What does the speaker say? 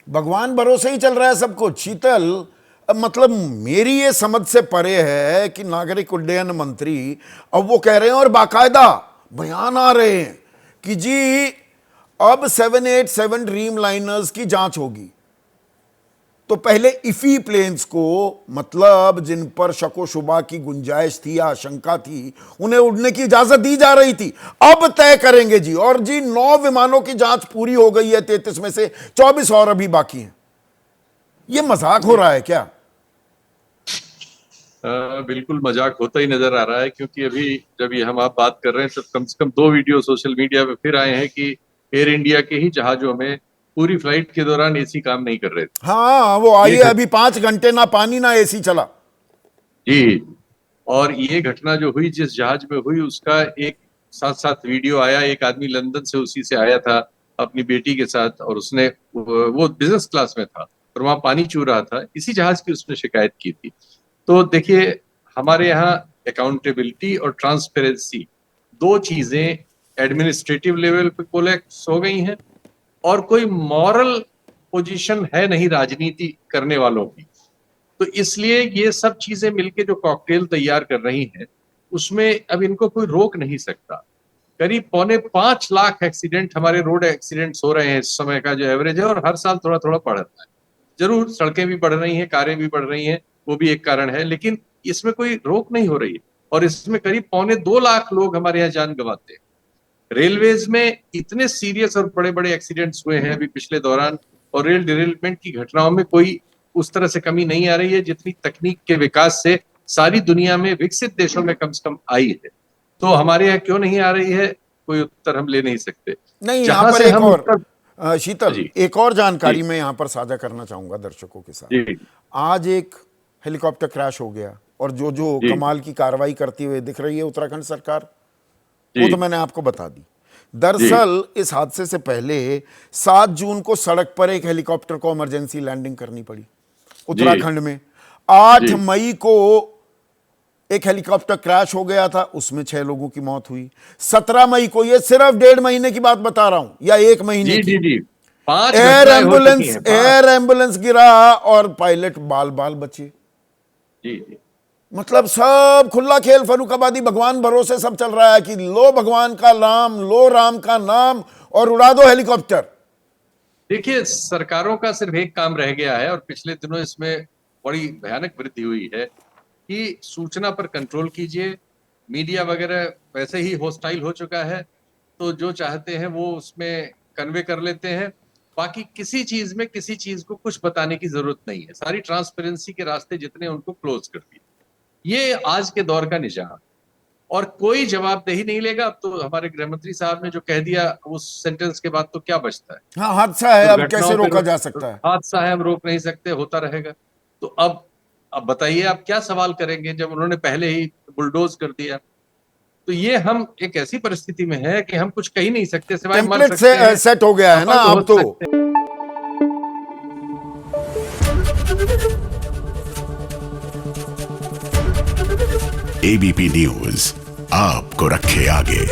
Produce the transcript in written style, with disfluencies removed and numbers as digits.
भगवान भरोसे ही चल रहा है सब कुछ। शीतल, मतलब मेरी ये समझ से परे है कि नागरिक उड्डयन मंत्री अब वो कह रहे हैं और बाकायदा बयान आ रहे हैं कि जी अब 787 ड्रीम लाइनर्स की जांच होगी। तो पहले इफी प्लेन्स को, मतलब जिन पर शको शुबा की गुंजाइश थी या आशंका थी, उन्हें उड़ने की इजाजत दी जा रही थी, अब तय करेंगे जी। और जी 9 विमानों की जांच पूरी हो गई है, 33 में से 24 और अभी बाकी हैं। ये मजाक हो रहा है क्या? बिल्कुल मजाक होता ही नजर आ रहा है, क्योंकि अभी जब ये आप बात कर रहे हैं तब कम से कम 2 वीडियो सोशल मीडिया पे फिर आए हैं कि एयर इंडिया के ही जहाजों में पूरी फ्लाइट के दौरान एसी काम नहीं कर रहे थे। हाँ, वो आई है अभी 5 घंटे ना पानी ना एसी चला जी। और ये घटना जो हुई जिस जहाज में हुई उसका एक साथ साथ वीडियो आया। एक आदमी लंदन से उसी से आया था अपनी बेटी के साथ, और उसने वो बिजनेस क्लास में था और वहां पानी चू रहा था। इसी जहाज की उसने शिकायत की थी। तो देखिए, हमारे यहाँ अकाउंटेबिलिटी और ट्रांसपेरेंसी 2 चीजें एडमिनिस्ट्रेटिव लेवल पे कोलैप्स हो गई हैं, और कोई मॉरल पोजीशन है नहीं राजनीति करने वालों की। तो इसलिए ये सब चीजें मिलके जो कॉकटेल तैयार कर रही हैं, उसमें अब इनको कोई रोक नहीं सकता। करीब 4.25 लाख एक्सीडेंट, हमारे रोड एक्सीडेंट्स हो रहे हैं इस समय का जो एवरेज है, और हर साल थोड़ा थोड़ा बढ़ रहा है। जरूर सड़कें भी बढ़ रही हैं, कारें भी बढ़ रही हैं, वो भी एक कारण है, लेकिन इसमें कोई रोक नहीं हो रही है। और इसमें करीब 2.25 लाख लोग हमारे यहाँ जान गंवाते हैं। रेलवेज में इतने सीरियस और बड़े बड़े एक्सीडेंट्स हुए हैं अभी पिछले दौरान, और रेल डिरेलमेंट की घटनाओं में कोई उस तरह से कमी नहीं आ रही है जितनी तकनीक के विकास से सारी दुनिया में विकसित देशों में कम से कम आई है। तो हमारे यहाँ क्यों नहीं आ रही है, कोई उत्तर हम ले नहीं सकते। नहीं। यहां जहां पर से एक हम और शीतल, जी एक और जानकारी जी मैं यहां पर साझा करना चाहूंगा दर्शकों के साथ। जी आज एक हेलीकॉप्टर क्रैश हो गया, और जो जो जी कमाल की कार्रवाई करती हुए दिख रही है उत्तराखंड सरकार, वो जी तो मैंने आपको बता दी। जी दरअसल इस हादसे से पहले 7 जून को सड़क पर एक हेलीकॉप्टर को इमरजेंसी लैंडिंग करनी पड़ी जी उत्तराखंड में। 8 जी मई को एक हेलीकॉप्टर क्रैश हो गया था, उसमें 6 लोगों की मौत हुई। 17 मई को, ये सिर्फ 1.5 महीने की बात बता रहा हूं, या 1 महीने जी की, जी जी 5 घटनाएं हो चुकी हैं, 5। एयर एम्बुलेंस गिरा और पायलट बाल बाल बचे। जी जी मतलब सब खुला खेल, फर्रुखाबादी, भगवान भरोसे सब चल रहा है कि लो भगवान का नाम, लो राम का नाम और उड़ा दो हेलीकॉप्टर। देखिए, सरकारों का सिर्फ एक काम रह गया है, और पिछले दिनों इसमें बड़ी भयानक वृद्धि हुई है कि सूचना पर कंट्रोल कीजिए। मीडिया वगैरह वैसे ही हॉस्टाइल हो चुका है, तो जो चाहते हैं वो उसमें कन्वे कर लेते हैं। बाकी किसी चीज में किसी चीज को कुछ बताने की जरूरत नहीं है। सारी ट्रांसपेरेंसी के रास्ते जितने उनको क्लोज कर दिए। ये आज के दौर का निजाम, और कोई जवाबदेही नहीं लेगा। अब तो हमारे गृह मंत्री साहब ने जो कह दिया, उस सेंटेंस के बाद तो क्या बचता है? हाँ, हादसा है, अब कैसे दुर्घटनाओं पे रोका जा सकता है? हादसा है, हम रोक नहीं सकते, होता रहेगा। तो अब बताइए आप क्या सवाल करेंगे जब उन्होंने पहले ही बुलडोज कर दिया? तो ये हम एक ऐसी परिस्थिति में है कि हम कुछ कह ही नहीं सकते, सिवाय मर टेम्पलेट सकते से हैं, सेट हो गया है ना अपंग हो अब तो। सकते हैं। एबीपी न्यूज आपको रखे आगे।